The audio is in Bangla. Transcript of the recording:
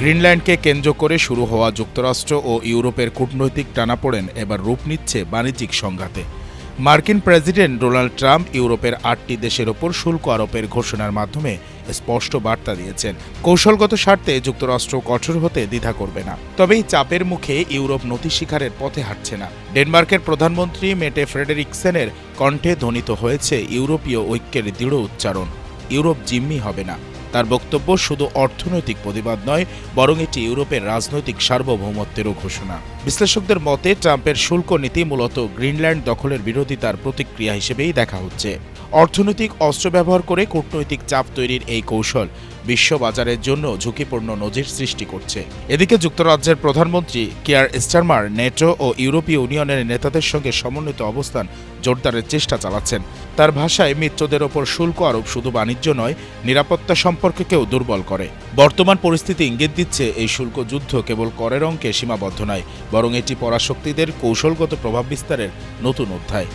গ্রিনল্যান্ডকে কেন্দ্র করে শুরু হওয়া যুক্তরাষ্ট্র ও ইউরোপের কূটনৈতিক টানাপোড়েন এবার রূপ নিচ্ছে বাণিজ্যিক সংঘাতে। মার্কিন প্রেসিডেন্ট ডোনাল্ড ট্রাম্প ইউরোপের ৮টি দেশের ওপর শুল্ক আরোপের ঘোষণার মাধ্যমে স্পষ্ট বার্তা দিয়েছেন, কৌশলগত স্বার্থে যুক্তরাষ্ট্র কঠোর হতে দ্বিধা করবে না। তবে এই চাপের মুখে ইউরোপ নতি স্বীকারের পথে হাঁটছে না। ডেনমার্কের প্রধানমন্ত্রী মেটে ফ্রেডেরিকসেনের কণ্ঠে ধ্বনিত হয়েছে ইউরোপীয় ঐক্যের দৃঢ় উচ্চারণ। ইউরোপ জিম্মি হবে না। তার বক্তব্য শুধু অর্থনৈতিক প্রতিবাদ নয়, বরং এটি ইউরোপের রাজনৈতিক সার্বভৌমত্বেরও ঘোষণা। বিশ্লেষকদের মতে ট্রাম্পের শুল্ক নীতি মূলত গ্রিনল্যান্ড দখলের বিরোধিতার প্রতিক্রিয়া হিসেবেই দেখা হচ্ছে। অর্থনৈতিক অস্ত্র ব্যবহার করে কূটনৈতিক চাপ তৈরির এই কৌশল বিশ্ববাজারের জন্য ঝুঁকিপূর্ণ নজির সৃষ্টি করছে। এদিকে যুক্তরাজ্যের প্রধানমন্ত্রী কিয়ার স্টারমার নেটো ও ইউরোপীয় ইউনিয়নের নেতাদের সঙ্গে সমন্বিত অবস্থান জোরদারের চেষ্টা চালাচ্ছেন। তার ভাষায় মিত্রদের ওপর শুল্ক আরোপ শুধু বাণিজ্য নয়, নিরাপত্তা সম্পর্ককেও দুর্বল করে। বর্তমান পরিস্থিতি ইঙ্গিত দিচ্ছে এই শুল্ক যুদ্ধ কেবল করের অঙ্কে সীমাবদ্ধ নয়, বরং এটি পরাশক্তিদের কৌশলগত প্রভাব বিস্তারের নতুন অধ্যায়।